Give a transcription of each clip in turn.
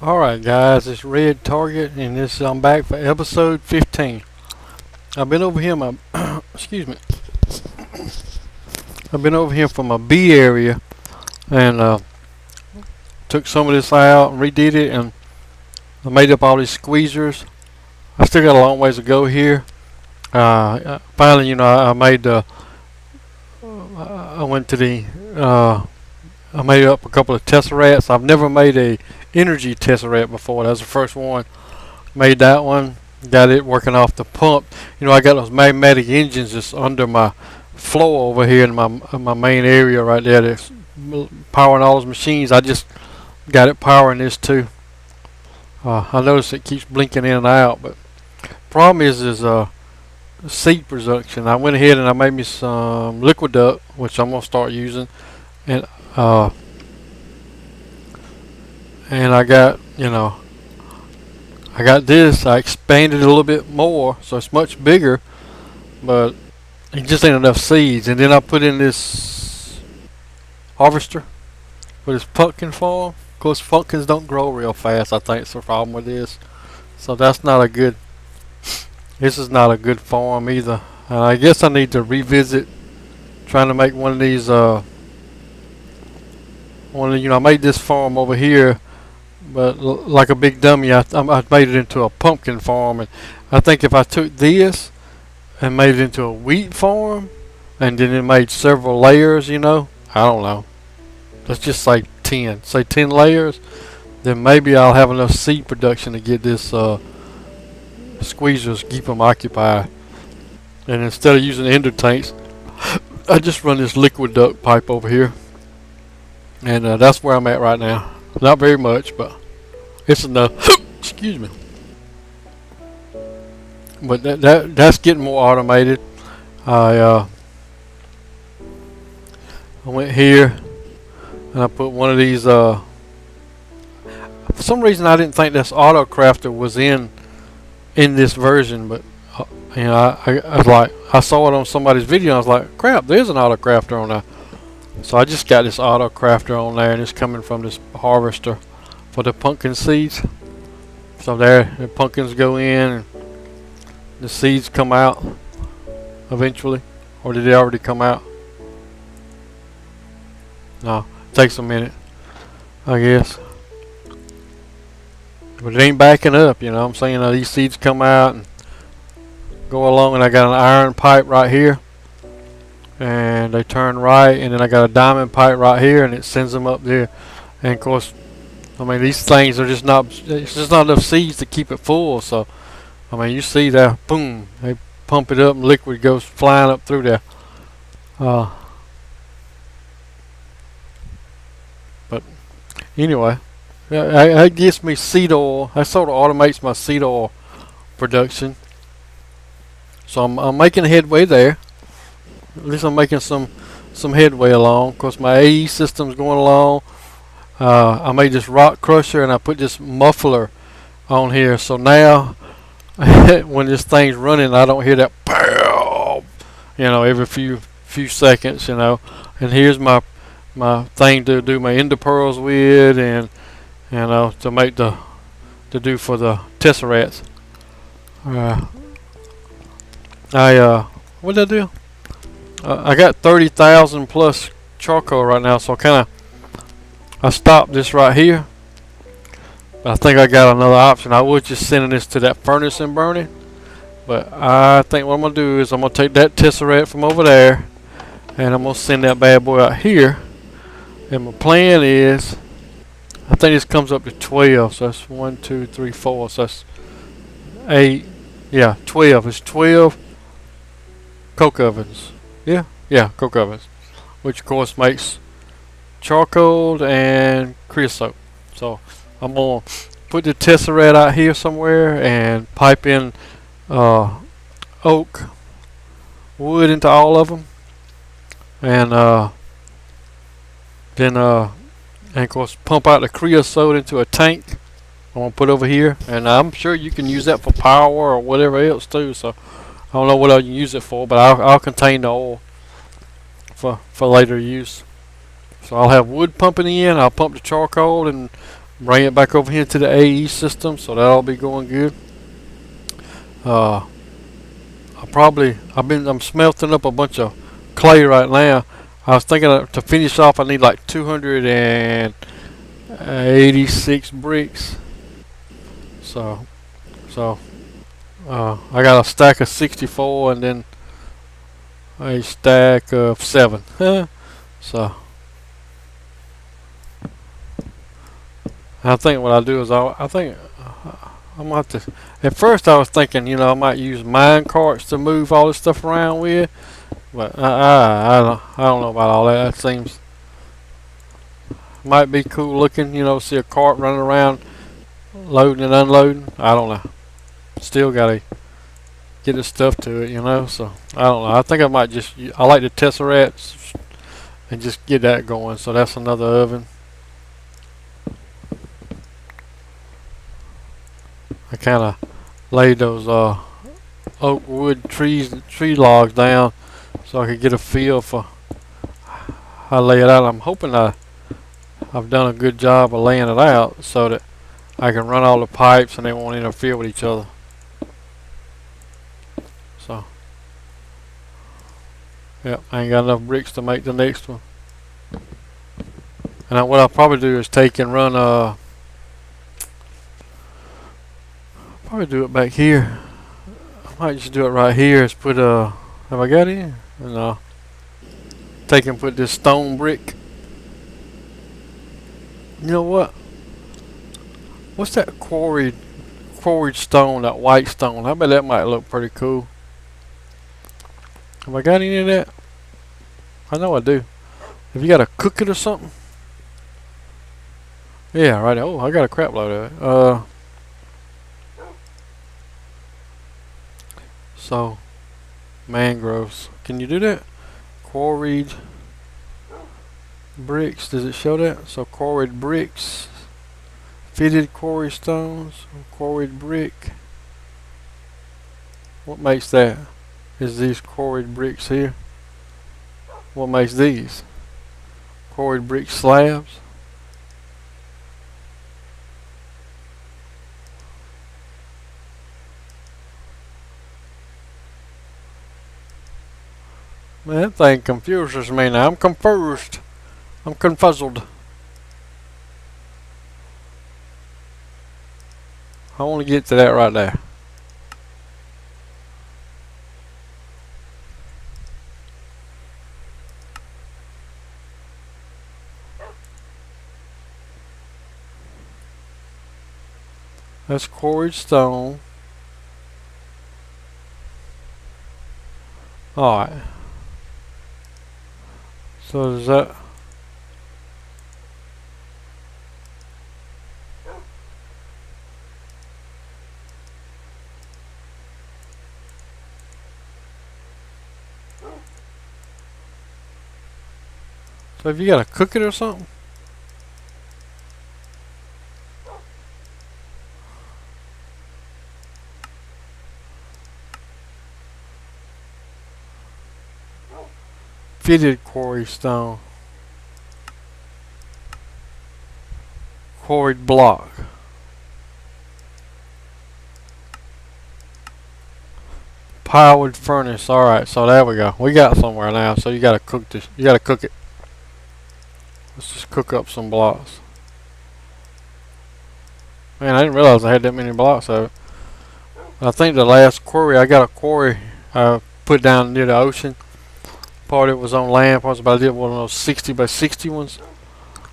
Alright guys, it's Redtarget and I'm back for episode 15. I've been over here in my excuse me. I've been over here from my B area and took some of this out and redid it, and I made up all these squeezers. I still got a long ways to go here. Finally, I made I went to the I made up a couple of tesserats. I've never made a energy tesserat before. That was the first one. Made that one. Got it working off the pump. I got those magnetic engines just under my floor over here in my main area right there. That's powering all those machines. I just got it powering this too. I noticed it keeps blinking in and out, but problem is seed production. I went ahead and I made me some liquid duct, which I'm gonna start using, and uh, and I got I got this. I expanded it a little bit more, so it's much bigger, but it just ain't enough seeds. And then I put in this harvester for this pumpkin farm. Of course, pumpkins don't grow real fast. I think it's the problem with this. So that's not a good. This is not a good farm either. I guess I need to revisit trying to make one of these. I made this farm over here, but like a big dummy, I made it into a pumpkin farm. And I think if I took this and made it into a wheat farm, and then it made several layers, I don't know. Let's just say 10. Say 10 layers, then maybe I'll have enough seed production to get this squeezers, keep them occupied. And instead of using ender tanks, I just run this liquid duct pipe over here. And that's where I'm at right now. Not very much, but it's enough. Excuse me. But that's getting more automated. I went here and I put one of these. For some reason, I didn't think this auto crafter was in this version, but I was like, I saw it on somebody's video. And I was like, crap, there's an auto crafter on there. So I just got this auto crafter on there, and it's coming from this harvester for the pumpkin seeds. So there, the pumpkins go in, and the seeds come out eventually. Or did they already come out? No, it takes a minute, I guess. But it ain't backing up, I'm saying. These seeds come out and go along, and I got an iron pipe right here. And they turn right, and then I got a diamond pipe right here, and it sends them up there. And of course, these things are just not, it's just not enough seeds to keep it full. So you see that, boom, they pump it up and liquid goes flying up through there. But anyway, that gives me seed oil. That sort of automates my seed oil production. So I'm making headway there. At least I'm making some headway along. Of course, my AE system's going along. I made this rock crusher, and I put this muffler on here. So now, when this thing's running, I don't hear that pow, every few seconds, And here's my thing to do my ender pearls with, and to make to do for the tesserats. What did I do? I got 30,000 plus charcoal right now, so I stopped this right here. But I think I got another option. I was just sending this to that furnace and burning, but I think what I'm gonna do is I'm gonna take that tesserat from over there, and I'm gonna send that bad boy out here. And my plan is, I think this comes up to 12. So that's 1, 2, 3, 4. So that's 8. Yeah, 12. It's 12 coke ovens. Yeah, coke ovens, which of course makes charcoal and creosote. So I'm gonna put the tesserat out here somewhere and pipe in oak wood into all of them, and then and of course pump out the creosote into a tank. I'm gonna put over here, and I'm sure you can use that for power or whatever else too. So I don't know what else you use it for, but I'll contain the oil for later use. So I'll have wood pumping in. I'll pump the charcoal and bring it back over here to the AE system, so that'll be going good. I'm smelting up a bunch of clay right now. I was thinking to finish off, I need like 286 bricks. So I got a stack of 64 and then a stack of 7. So I think what I'll do is I think I'm gonna have to. At first I was thinking, I might use mine carts to move all this stuff around with, but I don't know about all that. That seems might be cool looking, see a cart running around loading and unloading. I don't know. Still gotta get the stuff to it, so I don't know. I think I might I like the Tesseracts and just get that going. So that's another oven. I kind of laid those oak wood tree logs down so I could get a feel for how I lay it out. I'm hoping I've done a good job of laying it out so that I can run all the pipes and they won't interfere with each other. So, yep, I ain't got enough bricks to make the next one. And what I'll probably do is take and run probably do it back here. I might just do it right here. Is put have I got it? No. Take and put this stone brick. You know what? What's that quarried stone? That white stone. I bet that might look pretty cool. Have I got any of that? I know I do. Have you got to cook it or something? Yeah, right. Oh, I got a crap load of it. So, mangroves. Can you do that? Quarried bricks. Does it show that? So quarried bricks, fitted quarry stones, quarried brick. What makes that? Is these quarried bricks here? What makes these? Quarried brick slabs. Man, that thing confuses me now. I'm confused. I'm confuzzled. I want to get to that right there. That's quarried stone. Alright. So does that... So have you got to cook it or something? Fitted quarry stone. Quarried block. Powered furnace. Alright, so there we go. We got somewhere now. So you gotta cook this. You gotta cook it. Let's just cook up some blocks. Man, I didn't realize I had that many blocks of it. I think the last quarry, I got a quarry put down near the ocean. Part of it was on land, part I did one of those 60 by 60 ones.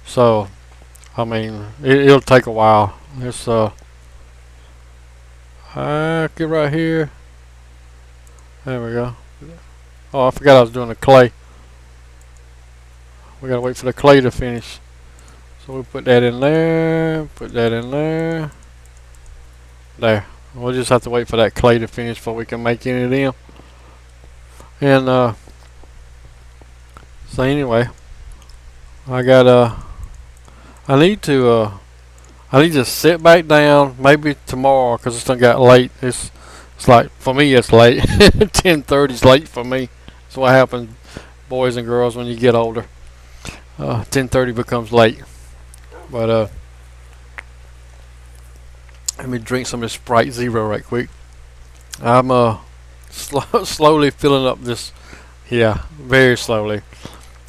So, I mean, it'll take a while. It's get right here. There we go. Oh, I forgot I was doing the clay. We gotta wait for the clay to finish. So we put that in there, put that in there. There. We'll just have to wait for that clay to finish before we can make any of them. And so anyway, I got I need to sit back down maybe tomorrow because it's done got late. It's like, for me it's late. 10:30 is late for me. That's what happens, boys and girls, when you get older. 10:30 becomes late. But Let me drink some of this Sprite Zero right quick. I'm slowly filling up this. Yeah, very slowly.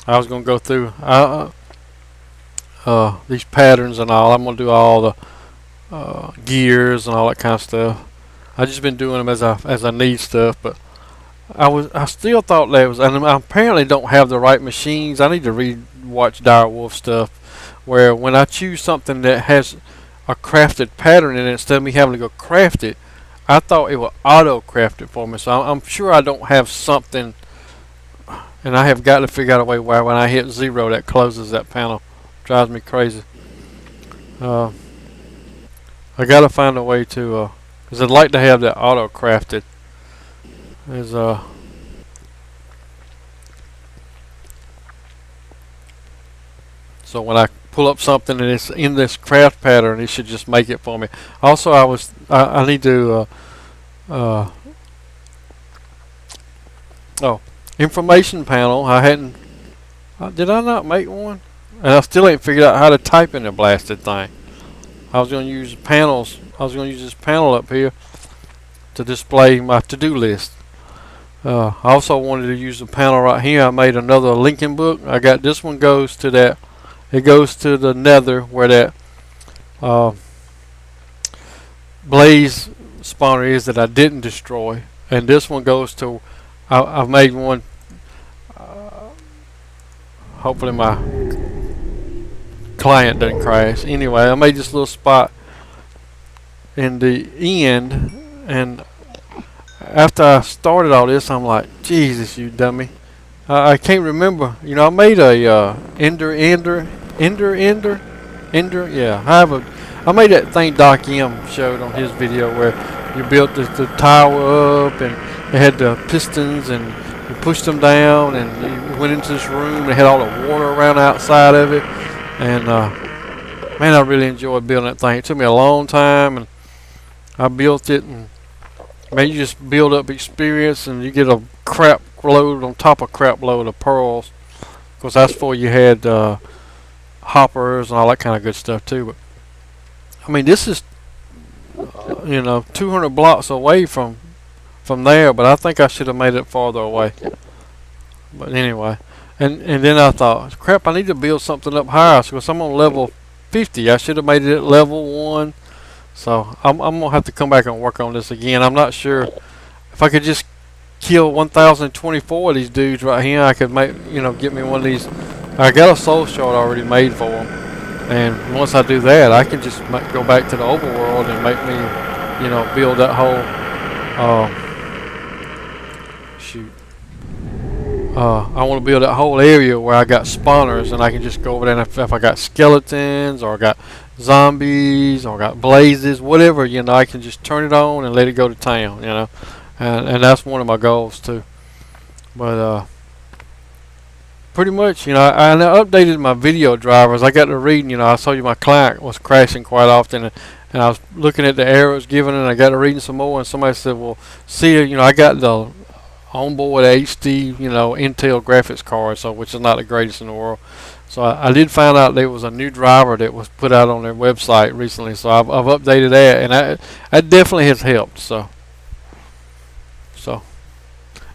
I was gonna go through these patterns and all. I'm gonna do all the gears and all that kind of stuff. I just been doing them as I need stuff, but I still thought that was, and I apparently don't have the right machines. I need to watch Dire Wolf stuff, where when I choose something that has a crafted pattern in it, instead of me having to go craft it, I thought it would auto craft it for me. So I'm sure I don't have something, and I have got to figure out a way where when I hit 0 that closes that panel. Drives me crazy. I got to find a way to, because I'd like to have that auto crafted. Is so when I pull up something and it's in this craft pattern, it should just make it for me. Also, I need to oh, information panel. I hadn't. Did I not make one? And I still ain't figured out how to type in the blasted thing. I was going to use panels. I was going to use this panel up here to display my to-do list. I also wanted to use the panel right here. I made another linking book. I got this one goes to that. It goes to the nether where that blaze spawner is that I didn't destroy, and this one goes to. I've made one. Hopefully my client doesn't crash. Anyway, I made this little spot in the end, and after I started all this, I'm like, Jesus, you dummy. I can't remember. You know, I made a Ender. Yeah, I made that thing Doc M showed on his video where you built the tower up and it had the pistons and you pushed them down and you went into this room and it had all the water around outside of it. And man, I really enjoyed building that thing. It took me a long time, and I built it, and man, you just build up experience and you get a crap load on top of crap load of pearls, because that's before you had hoppers and all that kind of good stuff too. But I mean, this is 200 blocks away from there, but I think I should have made it farther away. But anyway, and then I thought, crap, I need to build something up higher, because I'm on level 50. I should have made it at level 1. So I'm gonna have to come back and work on this again. I'm not sure if I could just kill 1,024 of these dudes right here. I could get me one of these. I got a soul shard already made for them, and once I do that, I can just go back to the overworld and make me, build that whole. I want to build that whole area where I got spawners, and I can just go over there, and if I got skeletons or I got zombies or got blazes, whatever, I can just turn it on and let it go to town, and that's one of my goals too. But pretty much, I updated my video drivers. I got to reading, I saw my client was crashing quite often, and I was looking at the errors given, and I got to reading some more, and somebody said, well, see, I got the onboard HD, Intel graphics card, so which is not the greatest in the world. So I did find out there was a new driver that was put out on their website recently, so I've updated that, and that definitely has helped. So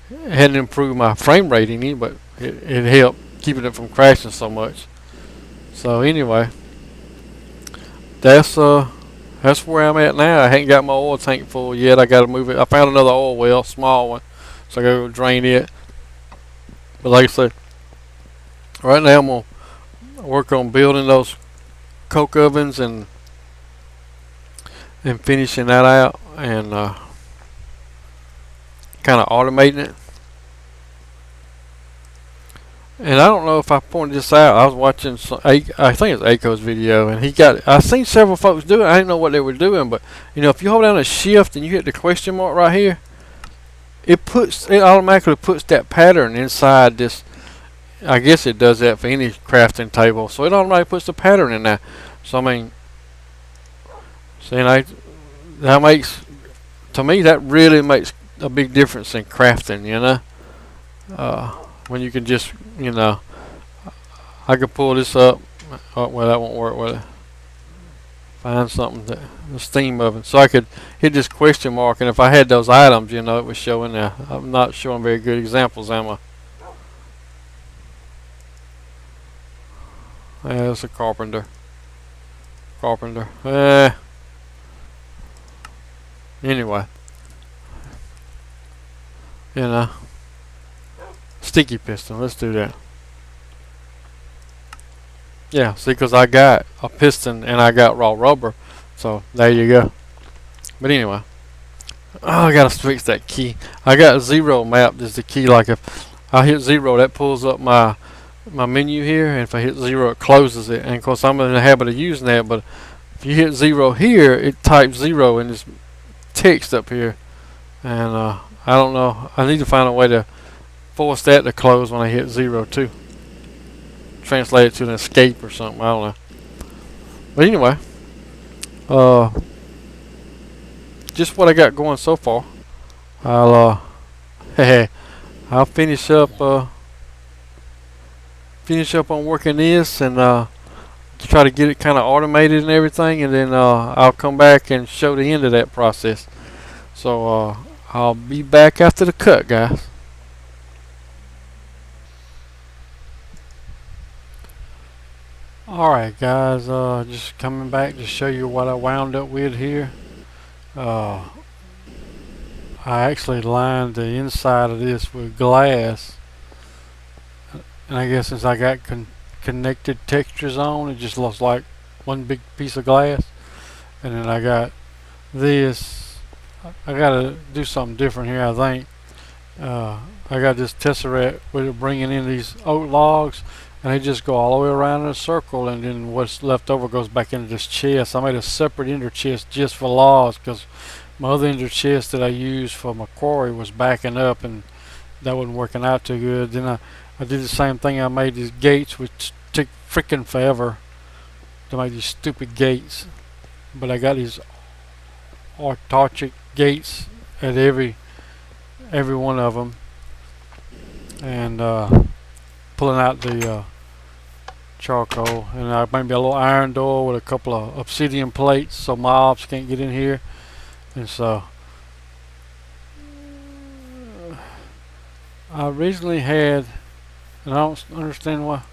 it hadn't improved my frame rate any, but it helped keeping it from crashing so much. So anyway, that's where I'm at now. I ain't got my oil tank full yet. I got to move it. I found another oil well, small one, so I got to go drain it. But like I said, right now I'm gonna work on building those coke ovens and finishing that out, and kind of automating it. And I don't know if I pointed this out. I was watching I think it's Aiko's video, and I seen several folks do it. I didn't know what they were doing, but if you hold down a shift and you hit the question mark right here, it automatically puts that pattern inside this. I guess it does that for any crafting table, so it automatically puts the pattern in there. So I mean, that makes, to me, that really makes a big difference in crafting, when you can just, I could pull this up. Oh, well, that won't work with it. Find something that the steam oven, so I could hit this question mark, and if I had those items, you know, it was showing there. I'm not showing very good examples, am I? Yeah, it's a carpenter. Carpenter. Anyway, you know, sticky piston. Let's do that. Yeah, see, because I got a piston and I got raw rubber, so there you go. But anyway, oh, I gotta fix that key. I got 0 mapped as the key. Like if I hit 0, that pulls up my menu here, and if I hit 0, it closes it. And of course, I'm in the habit of using that. But if you hit 0 here, it types 0 in this text up here, and I don't know. I need to find a way to force that to close when I hit 0 too. Translate it to an escape or something. I don't know. But anyway, just what I got going so far. I'll I'll finish up on working this, and try to get it kind of automated and everything, and then I'll come back and show the end of that process. So I'll be back after the cut, guys. Alright guys, just coming back to show you what I wound up with here. I actually lined the inside of this with glass, and I guess since I got connected textures on, it just looks like one big piece of glass. And then I got this. I gotta do something different here, I think. I got this tesseract with bringing in these oak logs, and they just go all the way around in a circle, and then what's left over goes back into this chest. I made a separate ender chest just for logs, because my other ender chest that I used for my quarry was backing up, and that wasn't working out too good. Then I did the same thing. I made these gates, which took freaking forever to make these stupid gates, but I got these Redtarget gates at every one of them, and pulling out the charcoal, and I maybe a little iron door with a couple of obsidian plates so mobs can't get in here. And so I originally had, and I don't understand why.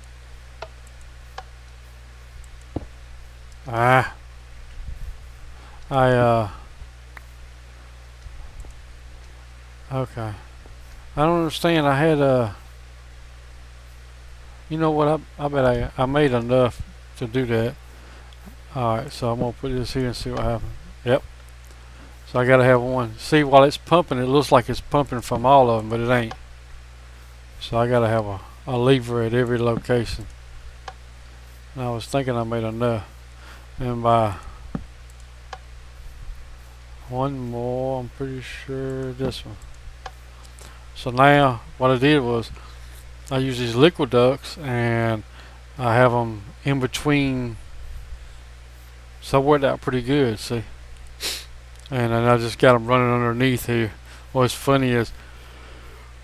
Okay. I don't understand. I had you know what? I bet I made enough to do that. Alright, so I'm gonna put this here and see what happens. Yep. So I gotta have one. See, while it's pumping, it looks like it's pumping from all of them, but it ain't. So I gotta have a lever at every location. And I was thinking I made enough. And by one more, I'm pretty sure this one. So now what I did was I use these liquid ducts, and I have them in between, so it worked out pretty good, see. And then I just got them running underneath here. What's funny is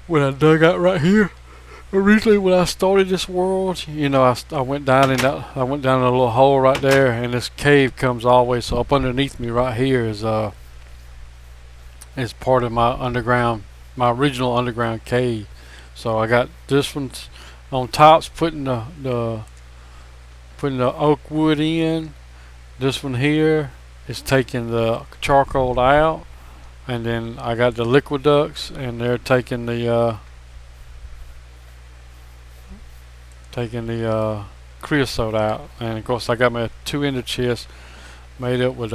when I dug out right here, originally when I started this world, you know, I went down in that, I went down in a little hole right there, and this cave comes all the way, so up underneath me right here is part of my underground, my original underground cave. So I got this one on tops, putting the oak wood in. This one here is taking the charcoal out, and then I got the liquid ducts, and they're taking the creosote out. And of course I got my 2-ender chest made up with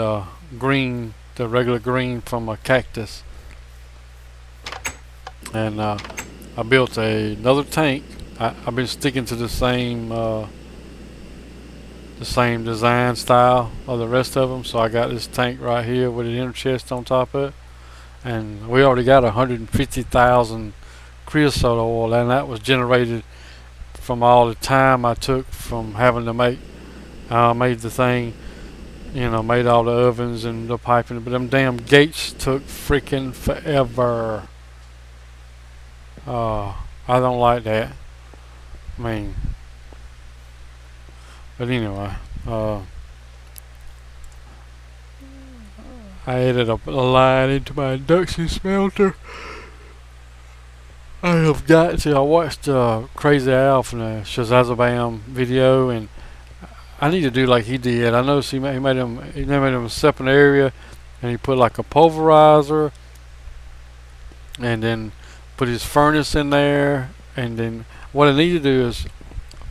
green, the regular green from a cactus. And I built another tank. I've been sticking to the same design style of the rest of them. So I got this tank right here with an inner chest on top of it, and we already got 150,000 creosote oil, and that was generated from all the time I took from having to make. I made the thing, you know, made all the ovens and the piping, but them damn gates took freaking forever. I don't like that. I mean, but anyway, I added a line into my induction smelter. I have got to. I watched Crazy Al from the Shazazabam video, and I need to do like he did. I noticed he made him a separate area, and he put like a pulverizer, and then put his furnace in there, and then what I need to do is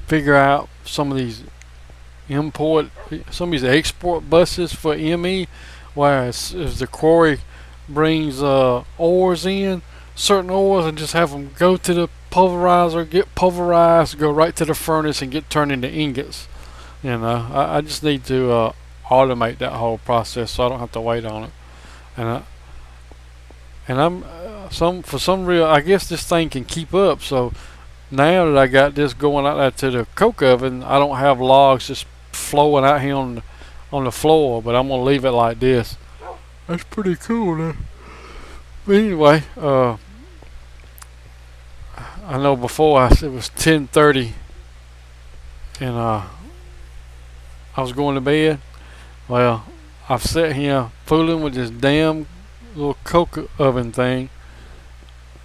figure out some of these export buses for ME, where as the quarry brings ores in, certain ores, and just have them go to the pulverizer, get pulverized, go right to the furnace, and get turned into ingots. You know, I just need to automate that whole process so I don't have to wait on it. And I'm for some reason, I guess this thing can keep up. So now that I got this going out there to the coke oven, I don't have logs just flowing out here on the floor. But I'm gonna leave it like this. That's pretty cool, though. But anyway, I know before it was 10:30, and I was going to bed. Well, I've sat here fooling with this damn little coke oven thing,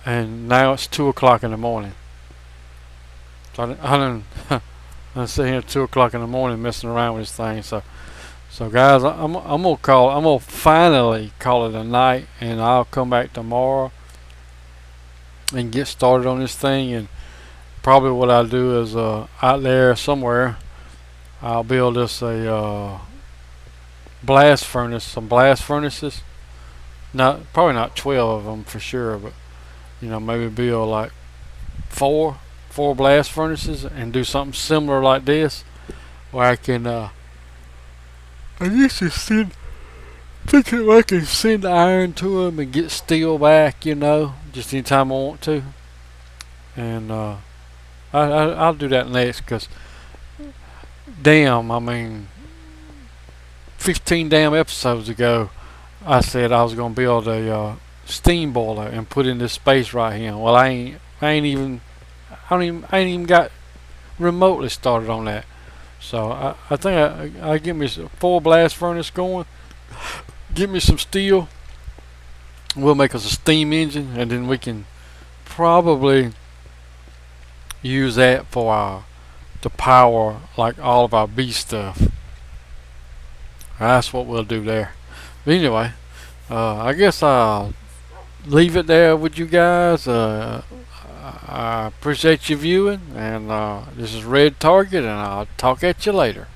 and now it's 2 o'clock in the morning. So I sit here at 2 o'clock in the morning messing around with this thing. So guys, I'm gonna finally call it a night, and I'll come back tomorrow and get started on this thing. And probably what I'll do is out there somewhere, I'll build us a blast furnace, some blast furnaces. Probably not 12 of them for sure, but maybe build like four blast furnaces and do something similar like this, where I can I used to thinking I can send iron to them and get steel back, just anytime I want to. And I'll do that next, because damn, I mean, 15 damn episodes ago, I said I was gonna build a steam boiler and put in this space right here. Well, I ain't even got remotely started on that. So I think I get me a 4 blast furnace going, get me some steel, we'll make us a steam engine, and then we can probably use that for to power like all of our bee stuff. That's what we'll do there. But anyway, I guess I'll leave it there with you guys. I appreciate you viewing, and this is Redtarget, and I'll talk at you later.